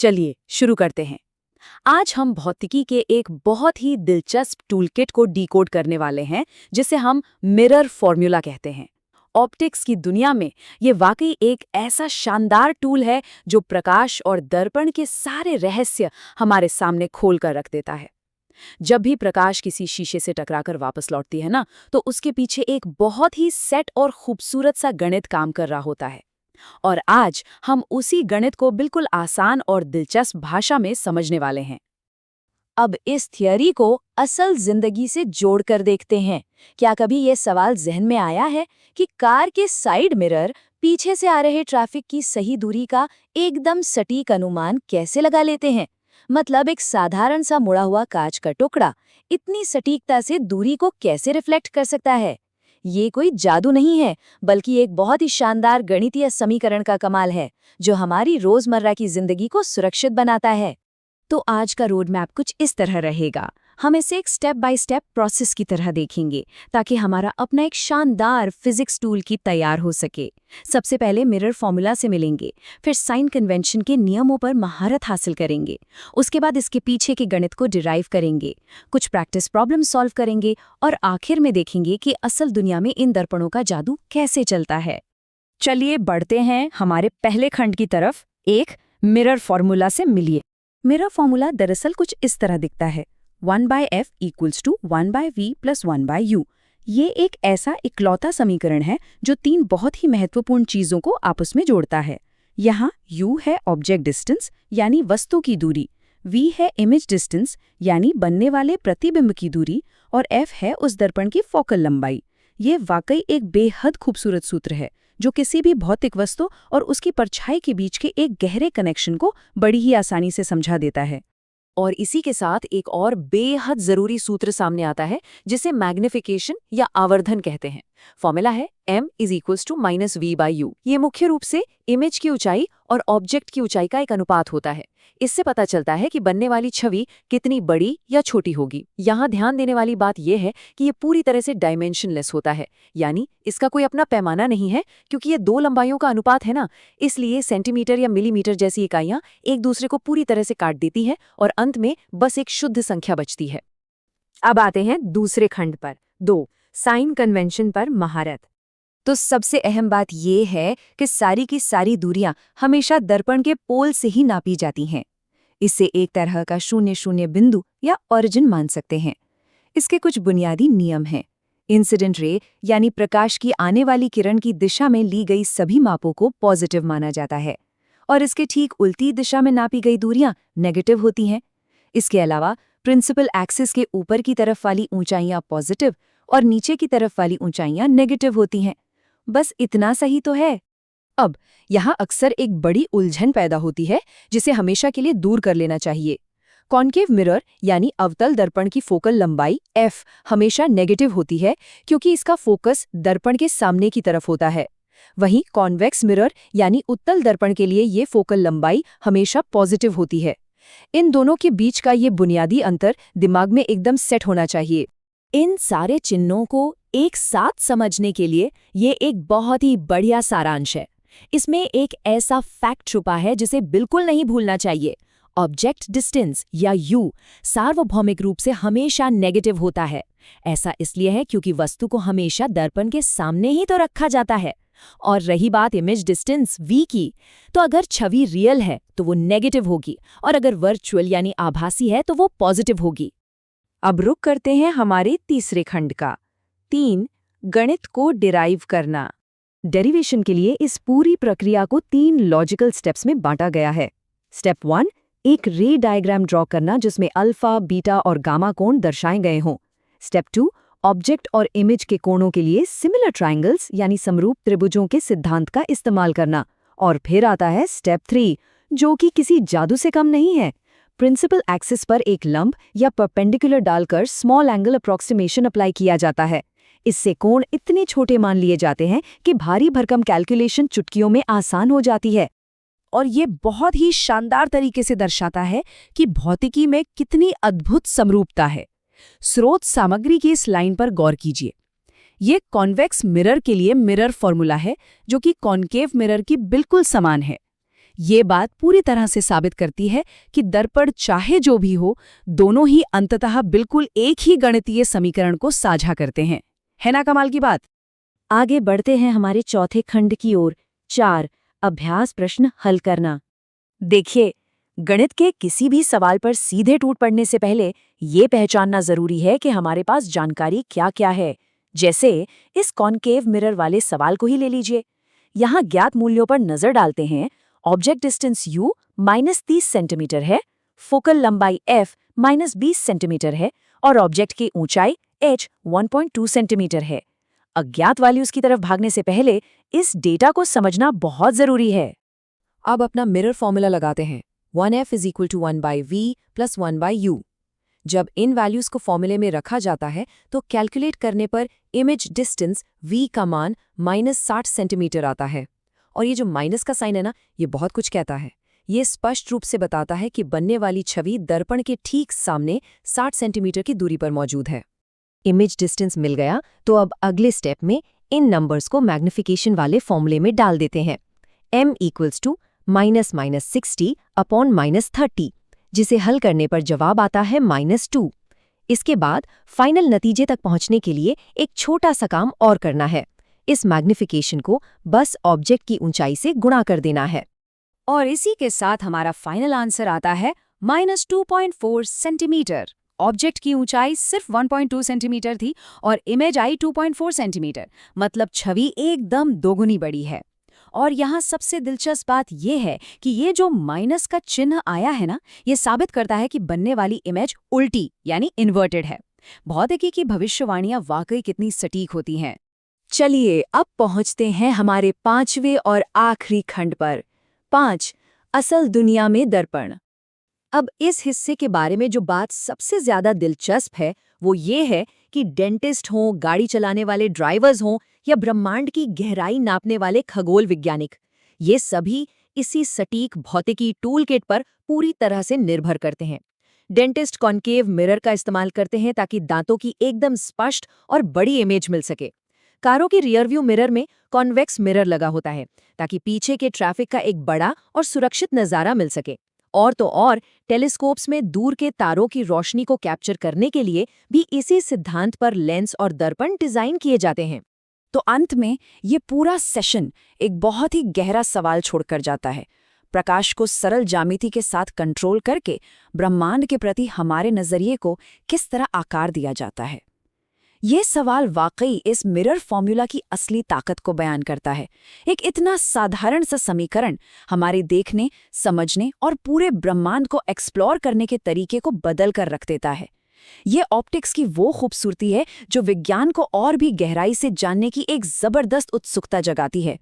चलिए शुरू करते हैं। आज हम भौतिकी के एक बहुत ही दिलचस्प टूलकिट को डिकोड करने वाले हैं, जिसे हम मिरर फॉर्मूला कहते हैं। ऑप्टिक्स की दुनिया में ये वाकई एक ऐसा शानदार टूल है जो प्रकाश और दर्पण के सारे रहस्य हमारे सामने खोल कर रख देता है। जब भी प्रकाश किसी शीशे से टकराकर वापस लौटती है ना, तो उसके पीछे एक बहुत ही सेट और खूबसूरत सा गणित काम कर रहा होता है। और आज हम उसी गणित को बिल्कुल आसान और दिलचस्प भाषा में समझने वाले हैं। अब इस थियरी को असल जिंदगी से जोड़कर देखते हैं। क्या कभी ये सवाल जहन में आया है कि कार के साइड मिरर पीछे से आ रहे ट्रैफिक की सही दूरी का एकदम सटीक अनुमान कैसे लगा लेते हैं? मतलब एक साधारण सा मुड़ा हुआ कांच का टुकड़ा इतनी सटीकता से दूरी को कैसे रिफ्लेक्ट कर सकता है? ये कोई जादू नहीं है, बल्कि एक बहुत ही शानदार गणितीय समीकरण का कमाल है, जो हमारी रोजमर्रा की जिंदगी को सुरक्षित बनाता है। तो आज का रोड मैप कुछ इस तरह रहेगा। हम इसे एक स्टेप बाय स्टेप प्रोसेस की तरह देखेंगे, ताकि हमारा अपना एक शानदार फिजिक्स टूल की तैयार हो सके। सबसे पहले मिरर फॉर्मूला से मिलेंगे, फिर साइन कन्वेंशन के नियमों पर महारत हासिल करेंगे। उसके बाद इसके पीछे के गणित को डिराइव करेंगे, कुछ प्रैक्टिस प्रॉब्लम सॉल्व करेंगे और आखिर में देखेंगे कि असल दुनिया में इन दर्पणों का जादू कैसे चलता है। चलिए बढ़ते हैं हमारे पहले खंड की तरफ। एक मिरर फॉर्मूला से मिलिए। मिरर फॉर्मूला दरअसल कुछ इस तरह दिखता है। 1/f = 1/v + 1/u। ये एक ऐसा इकलौता समीकरण है जो तीन बहुत ही महत्वपूर्ण चीजों को आपस में जोड़ता है। यहाँ u है ऑब्जेक्ट डिस्टेंस यानी वस्तु की दूरी, v है इमेज डिस्टेंस यानी बनने वाले प्रतिबिंब की दूरी, और f है उस दर्पण की फोकल लंबाई। ये वाकई एक बेहद खूबसूरत सूत्र है जो किसी भी भौतिक वस्तु और उसकी परछाई के बीच के एक गहरे कनेक्शन को बड़ी ही आसानी से समझा देता है। और इसी के साथ एक और बेहद जरूरी सूत्र सामने आता है, जिसे मैग्निफिकेशन या आवर्धन कहते हैं। फॉर्मूला है m = -v/u। ये मुख्य रूप से इमेज की ऊंचाई और ऑब्जेक्ट की ऊंचाई का एक अनुपात होता है। इससे पता चलता है कि बनने वाली छवि कितनी बड़ी या छोटी होगी। यहाँ ध्यान देने वाली बात यह है कि ये पूरी तरह से डायमेंशनलेस होता है, यानी इसका कोई अपना पैमाना नहीं है, क्योंकि ये दो लंबाइयों का अनुपात है ना। इसलिए सेंटीमीटर या मिलीमीटर जैसी इकाइयां एक दूसरे को पूरी तरह से काट देती हैं और अंत में बस एक शुद्ध संख्या बचती है। अब आते हैं दूसरे खंड पर। 2 साइन कन्वेंशन पर महारत। तो सबसे अहम बात यह है कि सारी की सारी दूरियां हमेशा दर्पण के पोल से ही नापी जाती हैं। इसे एक तरह का 0-0 बिंदु या ओरिजिन मान सकते हैं। इसके कुछ बुनियादी नियम हैं। इंसिडेंट रे यानी प्रकाश की आने वाली किरण की दिशा में ली गई सभी मापों को पॉजिटिव माना जाता है, और इसके ठीक उल्टी दिशा में नापी गई दूरियां नेगेटिव होती हैं। इसके अलावा प्रिंसिपल एक्सिस के ऊपर की तरफ वाली ऊंचाइयां पॉजिटिव और नीचे की तरफ वाली ऊंचाइयां नेगेटिव होती हैं। बस इतना सही तो है। अब यहाँ अक्सर एक बड़ी उलझन पैदा होती है, जिसे हमेशा के लिए दूर कर लेना चाहिए। कॉन्केव मिरर यानी अवतल दर्पण की फोकल लंबाई f हमेशा नेगेटिव होती है, क्योंकि इसका फोकस दर्पण के सामने की तरफ होता है। वहीं कॉन्वेक्स मिरर यानी उत्तल दर्पण के लिए ये फोकल लंबाई हमेशा पॉजिटिव होती है। इन दोनों के बीच का ये बुनियादी अंतर दिमाग में एकदम सेट होना चाहिए। इन सारे चिन्हों को एक साथ समझने के लिए ये एक बहुत ही बढ़िया सारांश है। इसमें एक ऐसा फैक्ट छुपा है जिसे बिल्कुल नहीं भूलना चाहिए। ऑब्जेक्ट डिस्टेंस या u सार्वभौमिक रूप से हमेशा नेगेटिव होता है। ऐसा इसलिए है क्योंकि वस्तु को हमेशा दर्पण के सामने ही तो रखा जाता है। और रही बात इमेज डिस्टेंस v की, तो अगर छवि रियल है तो वो नेगेटिव होगी, और अगर वर्चुअल यानी आभासी है तो वो पॉजिटिव होगी। अब रुक करते हैं हमारे तीसरे खंड का। 3 गणित को डिराइव करना। डेरिवेशन के लिए इस पूरी प्रक्रिया को 3 लॉजिकल स्टेप्स में बांटा गया है। स्टेप 1 एक रे डायग्राम ड्रॉ करना जिसमें अल्फा, बीटा और गामा कोण दर्शाए गए हों। स्टेप 2 ऑब्जेक्ट और इमेज के कोणों के लिए सिमिलर ट्रायंगल्स यानी समरूप त्रिभुजों के सिद्धांत का इस्तेमाल करना। और फिर आता है स्टेप 3, जो कि किसी जादू से कम नहीं है। प्रिंसिपल एक्सिस पर एक लंब या परपेंडिकुलर डालकर स्मॉल एंगल अप्रॉक्सीमेशन अप्लाई किया जाता है। इससे कोण इतने छोटे मान लिए जाते हैं कि भारी भरकम कैलकुलेशन चुटकियों में आसान हो जाती है। और ये बहुत ही शानदार तरीके से दर्शाता है कि भौतिकी में कितनी अद्भुत समरूपता है। स्रोत सामग्री की इस लाइन पर गौर कीजिए। ये कॉन्वेक्स मिरर के लिए मिरर फॉर्मूला है, जो कि कॉन्केव मिरर की बिल्कुल समान है। ये बात पूरी तरह से साबित करती है कि दर्पण चाहे जो भी हो, दोनों ही अंततः बिल्कुल एक ही गणितीय समीकरण को साझा करते हैं। है ना कमाल की बात? आगे बढ़ते हैं हमारे चौथे खंड की ओर। 4 अभ्यास प्रश्न हल करना। देखिए, गणित के किसी भी सवाल पर सीधे टूट पड़ने से पहले ये पहचानना जरूरी है कि हमारे पास जानकारी क्या क्या है। जैसे इस कॉनकेव मिरर वाले सवाल को ही ले लीजिए। यहाँ ज्ञात मूल्यों पर नजर डालते हैं। ऑब्जेक्ट डिस्टेंस u -30 सेंटीमीटर है, फोकल लंबाई f -20 सेंटीमीटर है और ऑब्जेक्ट की ऊंचाई h 1.2 सेंटीमीटर है। अज्ञात वैल्यूज की तरफ भागने से पहले इस डेटा को समझना बहुत जरूरी है। अब अपना मिरर फॉर्मूला लगाते हैं। 1f = 1/v + 1/u। जब इन वैल्यूज को फॉर्मूले में रखा जाता है तो कैलकुलेट करने पर इमेज डिस्टेंस v का मान -60 सेंटीमीटर आता है। और ये जो माइनस का साइन है ना, ये बहुत कुछ कहता है। ये स्पष्ट रूप से बताता है कि बनने वाली छवि दर्पण के ठीक सामने 60 सेंटीमीटर की दूरी पर मौजूद है। इमेज डिस्टेंस मिल गया तो अब अगले स्टेप में इन नंबर्स को मैग्निफिकेशन वाले फॉर्मूले में डाल देते हैं। m = -60 अपॉन -30, जिसे हल करने पर जवाब आता है -2। इसके बाद फाइनल नतीजे तक पहुंचने के लिए एक छोटा सा काम और करना है। इस मैग्निफिकेशन को बस ऑब्जेक्ट की ऊंचाई से गुणा कर देना है। और इसी के साथ हमारा फाइनल आंसर आता है -2.4 सेंटीमीटर। ऑब्जेक्ट की ऊंचाई सिर्फ 1.2 सेंटीमीटर थी और इमेज आई 2.4 सेंटीमीटर, मतलब छवि एकदम दोगुनी बड़ी है। और यहाँ सबसे दिलचस्प बात यह है कि ये जो माइनस का चिन्ह आया है ना, ये साबित करता है कि बनने वाली इमेज उल्टी यानी इन्वर्टेड है। भौतिकी की भविष्यवाणियां वाकई कितनी सटीक होती हैं। चलिए अब पहुंचते हैं हमारे 5वें और आखिरी खंड पर। 5 असल दुनिया में दर्पण। अब इस हिस्से के बारे में जो बात सबसे ज्यादा दिलचस्प है वो ये है कि डेंटिस्ट हों, गाड़ी चलाने वाले ड्राइवर्स हों या ब्रह्मांड की गहराई नापने वाले खगोल वैज्ञानिक, ये सभी इसी सटीक भौतिकी टूलकिट पर पूरी तरह से निर्भर करते हैं। डेंटिस्ट कॉनकेव मिरर का इस्तेमाल करते हैं ताकि दांतों की एकदम स्पष्ट और बड़ी इमेज मिल सके। कारों के रियरव्यू मिरर में कॉन्वेक्स मिरर लगा होता है ताकि पीछे के ट्रैफिक का एक बड़ा और सुरक्षित नज़ारा मिल सके। और तो और टेलीस्कोप्स में दूर के तारों की रोशनी को कैप्चर करने के लिए भी इसी सिद्धांत पर लेंस और दर्पण डिजाइन किए जाते हैं। तो अंत में ये पूरा सेशन एक बहुत ही गहरा सवाल छोड़कर जाता है। प्रकाश को सरल ज्यामिति के साथ कंट्रोल करके ब्रह्मांड के प्रति हमारे नजरिए को किस तरह आकार दिया जाता है। ये सवाल वाकई इस मिरर फॉर्मूला की असली ताकत को बयान करता है। एक इतना साधारण सा समीकरण हमारे देखने, समझने और पूरे ब्रह्मांड को एक्सप्लोर करने के तरीके को बदल कर रख देता है। ये ऑप्टिक्स की वो खूबसूरती है जो विज्ञान को और भी गहराई से जानने की एक जबरदस्त उत्सुकता जगाती है।